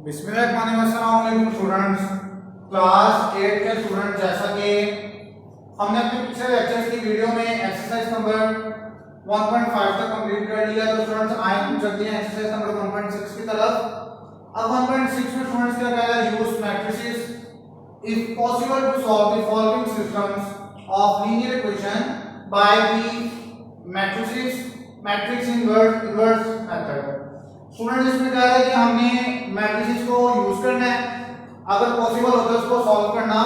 बिस्मिल्लाहिर्रहमानिर्रहीम students, class 8 के student, जैसा कि हमने अपने पिछले लेक्चर्स की वीडियो में एक्सरसाइज नंबर 1.5 तक कंप्लीट कर लिया। तो स्टूडेंट्स आए हम चलते हैं एक्सरसाइज नंबर 1.6 की तरफ। अब 1.6 में स्टूडेंट्स क्या कह रहा है, use matrices if possible to solve the following systems of linear equation by the matrix inverse method. Student इसमें कह रहा है कि हमने मैट्रिसेस को यूज करना है, अगर पॉसिबल होता है उसको सॉल्व करना।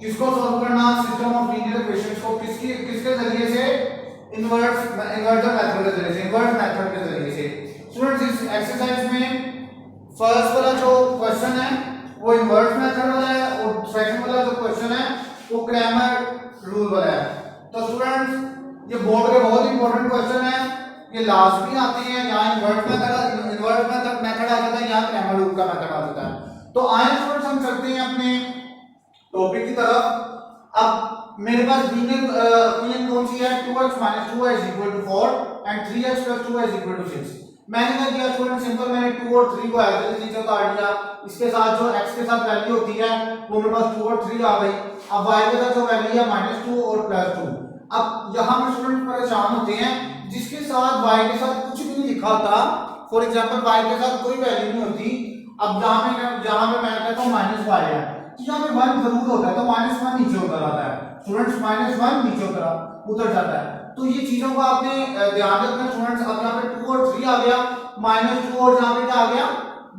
किसको सॉल्व करना? सिस्टम ऑफ लीनियर इक्वेशंस को किसके जरिए से? इनवर्स मेथड के जरिए से, इनवर्स मेथड के जरिए से। स्टूडेंट्स इस एक्सरसाइज में फर्स्ट वाला जो क्वेश्चन है वो इनवर्स मेथड वाला है और सेकंड वाला जो क्वेश्चन है वो क्रैमर रूल वाला है। तो स्टूडेंट्स ये बोर्ड के बहुत इंपॉर्टेंट क्वेश्चन है, ये लास्ट में आते हैं। यहाँ इनवर्स मेथड आ जाता है, यहाँ क्रैमर रूल का मेथड आ जाता है। तो आए स्टूडेंट्स हम चलते हैं अपने टॉपिक की तरफ। अब मेरे पास लीनियर इक्वेशन कौन सी है? 2x - 2y = 4 and 3x + 2y = 6। मैंने क्या किया स्टूडेंट, सिंपल मैंने 2 और 3 को ऐसे नीचे उतार दिया। इसके साथ जो x के साथ वैल्यू होती है वो मेरे पास 2 और 3 आ गई। अब y के साथ जो वैल्यू है -2 और +2। अब यहां पे स्टूडेंट परेशान होते हैं जिसके साथ y के साथ कुछ भी नहीं लिखा होता। फॉर एग्जांपल y के साथ कोई वैल्यू नहीं होती। अब जहां पे मैं कहता हूं -y है तो यहां पे 1 जरूर होता है, तो -1 नीचे उतर आता है स्टूडेंट्स, -1 नीचे उतर जाता है। तो ये चीजों को आपने ध्यान रखना स्टूडेंट्स। अब यहां पे 2 और 3 आ गया, -2 और यहां पे क्या आ गया,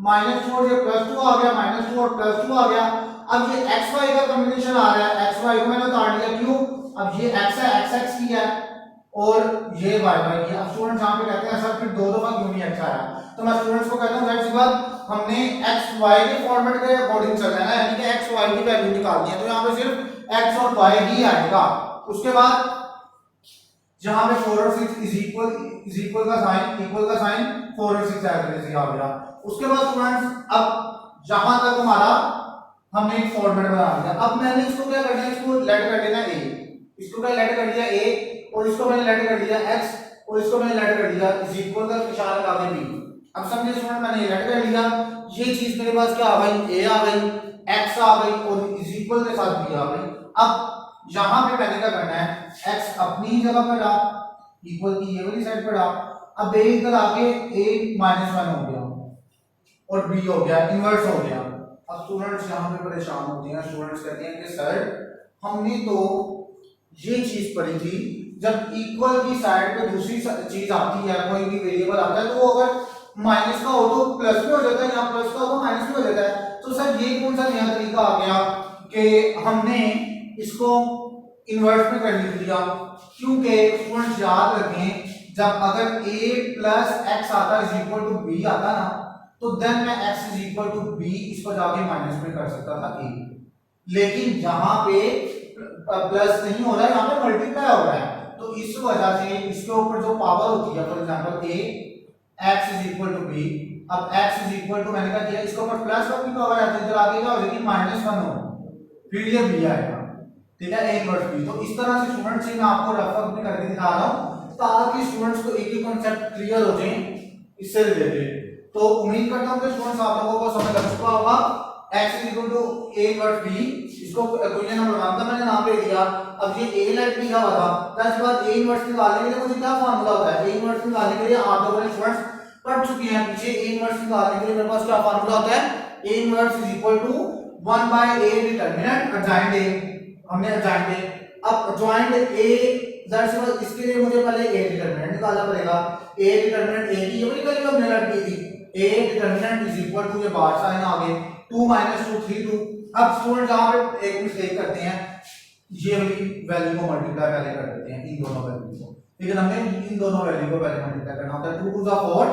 -2 और ये +2 आ गया, -2 और +2 आ गया। अब ये x y का कॉम्बिनेशन आ रहा है, x y को मैंने उतार लिया, क्यों? अब ये x है, x x की है और ये y y की है। अब स्टूडेंट्स यहां पे कहते हैं सर फिर दो दफा क्यों नहीं x आया? तो मैं स्टूडेंट्स को कहता हूं जाहिर सी बात हमने x y के फॉर्मेट के अकॉर्डिंग चलना है, यानी कि x y की वैल्यू निकालनी है। तो यहां पे सिर्फ x और y ही आएगा। उसके बाद जहां पे 4 और 6 इज इक्वल का साइन 4 और 6 ऐसे आ गया। उसके बाद स्टूडेंट्स अब यहां तक हमारा हमने एक फॉर्मेट बना लिया। अब मैंने इसको क्या करना है, इसको लेट कर देना a, इसको क्या लेट कर दिया a और इसको मैंने लेट कर दिया x और इसको मैंने लेट कर दिया इज इक्वल का इशारा लगा के b। अब समझे स्टूडेंट, मैंने ये लेट कर लिया, ये चीज मेरे पास क्या आ गई, a आ गई, x आ गई और इज इक्वल के साथ b आ गई। अब यहां पे मैंने क्या करना है, x अपनी जगह पर रहा, इक्वल की ये वाली साइड पर रहा। अब a इधर आके a -1 हो गया और b हो गया, इन्वर्स हो गया। अब स्टूडेंट्स यहां पे परेशान होते हैं, स्टूडेंट्स कहते हैं कि सर हमने तो ये चीज पढ़ी थी जब इक्वल की साइड पे दूसरी चीज आती है, कोई भी वेरिएबल आता है तो वो अगर माइनस का हो तो प्लस में हो जाता है, यहाँ प्लस का हो तो माइनस में हो जाता है। तो सर ये कौन सा नया तरीका आ गया कि हमने इसको इन्वर्स में कर लिया? क्योंकि स्टूडेंट्स याद रखें जब अगर a + x आता = b आता ना, तो देन मैं x = b इसको जाके माइनस में कर सकता था a। लेकिन यहाँ पे प्लस नहीं हो रहा है, यहाँ पे मल्टीप्लाई हो रहा है। तो इस वजह से इसके ऊपर जो पावर होती है, for example a x = b, अब x मैंने क्या किया, इसके ऊपर प्लस का भी पावर आती है, इधर आगे क्या हो जाएगी -1 हो, फिर ये b आएगा, ठीक है, a इनवर्स b। तो इस तरह से स्टूडेंट्स मैं आपको रफ में करके दिखा रहा हूं ताकि स्टूडेंट्स को एक ही कांसेप्ट क्लियर हो जाए इससे रिलेटेड। तो उम्मीद करता हूं कि स्टूडेंट्स आप लोगों को समझ आ चुका होगा। x = a इनवर्स b, इसको इक्वेशन नंबर 1 का मैंने नाम दे दिया। अब ये a लेट लिखा हुआ था, उसके बाद a इनवर्स निकालने के लिए मुझे क्या फार्मूला होता है? a इनवर्स निकालने के लिए आप लोगों ने स्टूडेंट्स पढ़ चुके हैं पीछे। a इनवर्स निकालने के लिए मेरे पास क्या फार्मूला होता है? a inverse = 1/a determinant adjoint a। हमने एडजॉइंट a, अब एडजॉइंट a जाहिर सी बात इसके लिए मुझे पहले a डिटरमिनेंट निकालना पड़ेगा। a डिटरमिनेंट a की ये वाली वैल्यू हमने लेट की थी, a डिटरमिनेंट = ये बार साइन आ गए 2 - 2 3 2। अब स्टूडेंट यहां पे एक मिस्टेक करते हैं, ये वाली वैल्यू को मल्टीप्लाई पहले कर देते हैं इन दोनों वैल्यू को, लेकिन हमें इन दोनों वैल्यू को पहले मल्टीप्लाई करना होता है। 2 * 4,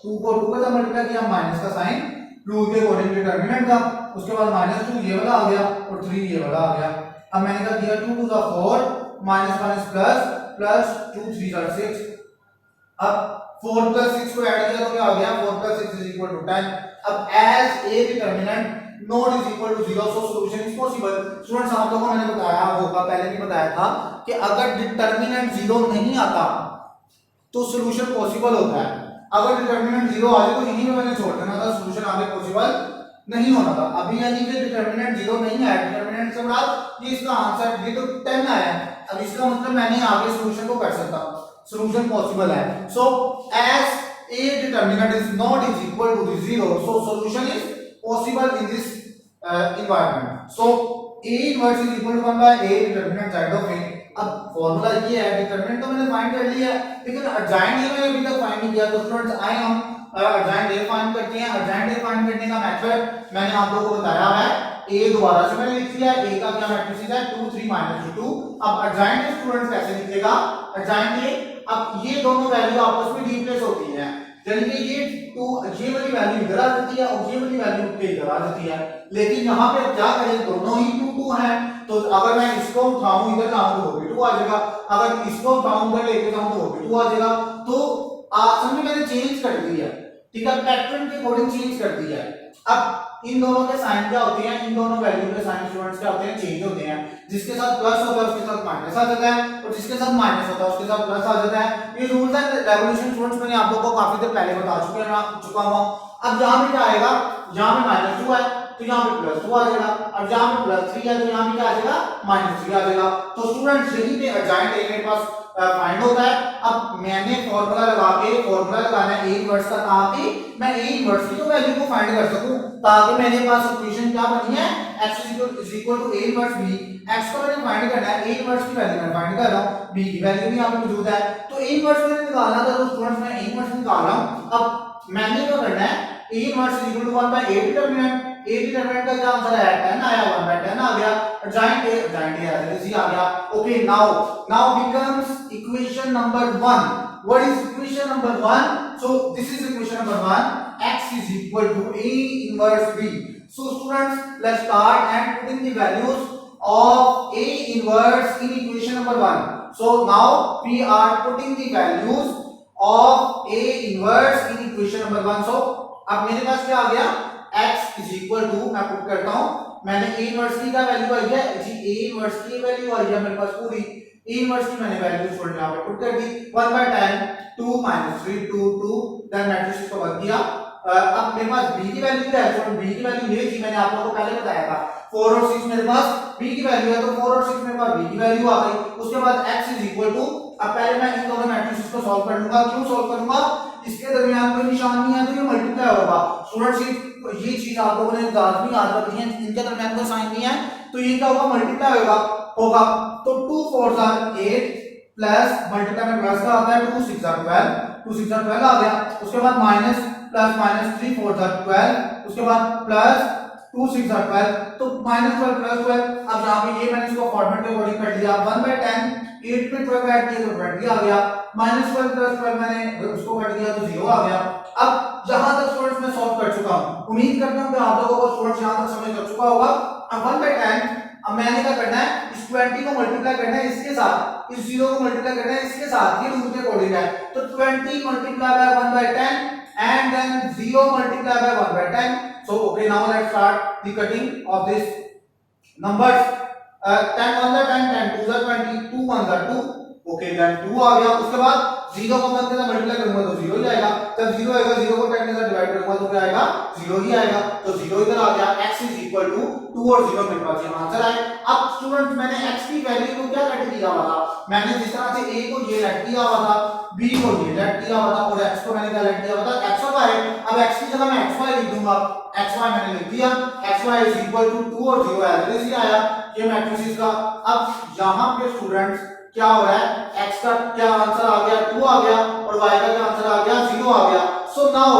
2 को 2 के साथ मल्टीप्लाई किया, माइनस का साइन रूल के अकॉर्डिंग डिटरमिनेंट का, उसके बाद -2 ये वाला आ गया और 3 ये वाला आ गया। अब मैंने क्या किया, 2 * 4 -+ प्लस 2 3 = 6। अब 4 + 6 को ऐड किया तो क्या आ गया, 4 + 6 = 10। अब as a determinant not = 0, so solution is possible. Students आप लोगों को मैंने बताया होगा, पहले भी बताया था कि अगर डिटरमिनेंट 0 नहीं आता तो सॉल्यूशन पॉसिबल होता है। अगर डिटर्मिनेंट 0 आ जाए तो यहीं पे मैंने छोड़ देना था, सॉल्यूशन आगे पॉसिबल नहीं होना था। अभी यानी कि डिटर्मिनेंट 0 नहीं है, डिटर्मिनेंट से बाद ये इसका आंसर ये तो 10 आया है, अब इसका मतलब मैंने आगे सॉल्यूशन को कर सकता हूं, सॉल्यूशन पॉसिबल है। So as a determinant is not is equal to the 0, so solution is possible in this environment. So a inverse is equal to 1 by a determinant z of a। अब formula ये है, determinant तो मैंने find कर लिया है, लेकिन urgent ए मैंने अभी तक फाइंड नहीं किया। तो स्टूडेंट्स आए हम अर्जेंट ए फाइंड करते हैं। अर्जेंट ए फाइंड करने का मेथड मैंने आप लोगों को बताया है, ए दोबारा से मैंने लिख दिया, ए का क्या मैट्रिक्स है 2 3 - 2। अब अर्जेंट ए स्टूडेंट्स कैसे लिखेगा, अर्जेंट ए, अब ये दोनों वैल्यू आपस में रिप्लेस होती हैं, यानी कि ये 2 ये वाली वैल्यू इधर आ जाती है और ये वाली वैल्यू इधर आ जाती है, लेकिन यहाँ पे क्या करें, दोनों ही 2 2 हैं, तो अगर मैं इसको उठाऊं इधर लाऊं तो वो भी 2 आ जाएगा, अगर इसको उठाऊं उधर लेके जाऊं तो वो भी 2 आ जाएगा। तो समझ मैंने चेंज कर दिया, ठीक है, पैटर्न के अकॉर्डिंग चेंज कर दिया है। अब इन दोनों के साइन क्या होते हैं, इन दोनों वैल्यू के साइन स्टूडेंट्स क्या होते हैं, चेंज होते हैं, जिसके साथ प्लस होता है उसके साथ माइनस आ जाता है, और जिसके साथ माइनस होता है उसके साथ प्लस आ जाता है। ये रूल्स एंड रेवोल्यूशन स्टूडेंट्स मैंने आप लोगों को काफी देर पहले बता चुका हूं। अब यहां पे क्या आएगा, यहां पे -2 है तो यहां पे +2 आ जाएगा, और यहां पे +3 है तो यहां पे क्या आ जाएगा, -3 आ जाएगा। तो स्टूडेंट्स यही पे अर्जेंट ए मेरे पास फाइंड होता है। अब मैंने फॉर्मूला लगाना है a इनवर्स का, ताकि मैं a इनवर्स की तो वैल्यू को फाइंड कर सकूं, ताकि मेरे पास इक्वेशन क्या बनी है, x = a inverse b। x को मैंने फाइंड करना है, a इनवर्स की वैल्यू मैं फाइंड कर रहा हूं, b की वैल्यू भी यहां पे मौजूद है, तो a इनवर्स मैंने निकालना था, तो स्टूडेंट्स मैं a इनवर्स निकाल रहा हूं। अब मैंने क्या करना है, a inverse = 1 by a determinant, a determinant का क्या आंसर है 10 आया, 1 by 10 आ गया, अर्जेंट ए आ गया। Okay, now becomes equation number 1। What is equation number 1? So this is equation number 1, x is equal to a inverse b। So students, let's start and putting the values of a inverse in equation number 1। So now we are putting the values of a inverse in equation number 1। So अब मेरे पास क्या आ गया, x is equal to, मैं put करता हूं, मैंने a inverse की का वैल्यू आई है जी, a इनवर्स की वैल्यू आई है मेरे पास पूरी, a इनवर्स की मैंने वैल्यू छोड़ यहां पे पुट कर दी, 1 by 10 2 - 3 2 2, देन मैट्रिक्स को बदल दिया। अब मेरे पास b की वैल्यू क्या है, तो b की वैल्यू ये थी, मैंने आप लोगों को पहले बताया था 4 और 6 मेरे पास b की वैल्यू है, तो 4 और 6 मेरे पास b की वैल्यू आ गई। उसके बाद x is equal to, अब पहले मैं इन दोनों मैट्रिक्स को सॉल्व कर लूंगा। क्यों सॉल्व करूंगा, इसके दरमियान कोई निशान नहीं है तो ये मल्टीप्लाई होगा। स्टूडेंट्स ये चीज आप लोगों ने लाजमी याद रखनी है, इनके दरमियान कोई साइन नहीं है तो ये क्या होगा, मल्टीप्लाई होगा। तो 2 4 are 8 प्लस मल्टीप्लाई में प्लस का आता है 2 6 are 12, 2 6 are 12 आ गया। उसके बाद माइनस प्लस -3 4 are 12, उसके बाद प्लस 2 6 are 12, तो -12 प्लस 12। अब यहाँ पे ये मैंने इसको फॉर्मेट के अकॉर्डिंग कर दिया, 1 by 10 8 में 12 ऐड किया तो 20 आ गया, -12 प्लस 12 मैंने उसको काट दिया तो 0 आ गया। अब जहां तक स्टूडेंट्स मैं सॉल्व कर चुका हूं, उम्मीद करता हूं कि आप लोगों को स्टूडेंट्स यहां तक समझ आ चुका होगा। अब 1 by 10, अब मैंने क्या करना है, इस 20 को मल्टीप्लाई करना है इसके साथ, इस 0 को मल्टीप्लाई करना है इसके साथ, ये रूल के अकॉर्डिंग है। तो 20 multiply by 1 by 10 and then 0 multiplied by 1 by 10। So okay, now let's start the cutting of this numbers। 10 1 are 10, 10 2 are 20, 2 1 are 2, okay, then 2 आ गया। उसके बाद 0 को मैं कितना मल्टीप्लाई करूंगा तो 0 ही आएगा, जब 0 आएगा 0 को 10 से डिवाइड करूंगा तो क्या आएगा, 0 ही आएगा, तो 0 इधर आ गया। x is equal to 2 और 0 मेरे पास ये आंसर आए। अब स्टूडेंट्स मैंने x की वैल्यू को क्या लेट किया हुआ था, मैंने जिस तरह से a को ये लेट किया हुआ था, b को ये लेट किया हुआ था और x को मैंने क्या लेट किया हुआ था, x और y। अब x की जगह मैं xy लिख दूंगा, xy मैंने लिख दिया, xy is equal to 2 और 0 एज इट आया ये मैट्रिक्स का। अब यहां पे स्टूडेंट्स क्या हो रहा है, x का क्या आंसर आ गया 2 आ गया और y का क्या आंसर आ गया 0 आ गया। So now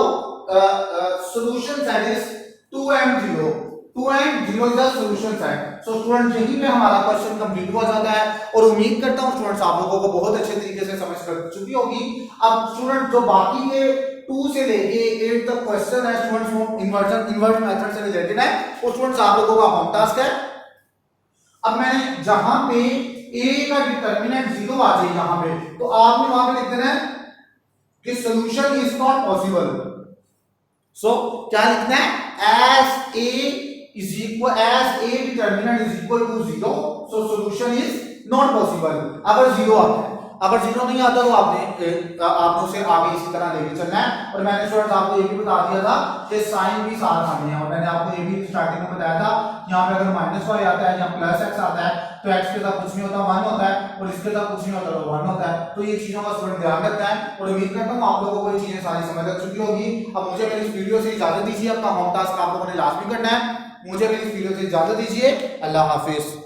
solution set is 2 and 0, 2 and 0 is the solution set. So student यहीं पे हमारा क्वेश्चन कंप्लीट हो जाता है और उम्मीद करता हूं स्टूडेंट्स आप लोगों को बहुत अच्छे तरीके से समझ कर चुकी होगी। अब स्टूडेंट जो बाकी के 2 से लेके 8 तक क्वेश्चन है स्टूडेंट्स वो इन्वर्ट मेथड से रिलेटेड है, वो स्टूडेंट्स आप लोगों का होम टास्क है। अब मैंने जहां पे a का डिटरमिनेंट 0 आ जाए यहां पे, तो आपने वहां पे लिख देना है कि सॉल्यूशन इज नॉट पॉसिबल। सो क्या लिखना है, as a determinant is equal to 0, so solution is not possible। अगर 0 आता है, अगर जीरो नहीं आता तो आपने उसे आगे इसी तरह लेके चलना है। और मैंने स्टूडेंट्स आपको ये भी बता दिया था कि साइन भी साथ आने हैं, और मैंने आपको ये भी स्टार्टिंग में बताया था यहाँ पे अगर -y आता है या +x आता है तो x के साथ कुछ नहीं होता 1 होता है, और इसके साथ कुछ नहीं होता तो 1 होता है। तो ये चीजों का स्टूडेंट ध्यान रखता है, और उम्मीद करता हूँ आप लोगों को ये चीजें सारी समझ आ चुकी होगी। अब मुझे मेरी इस वीडियो से इजाजत दीजिए, अपना होम टास्क आप लोगों ने लाजमी करना है। मुझे मेरी इस वीडियो से इजाजत दीजिए, अल्लाह हाफिज।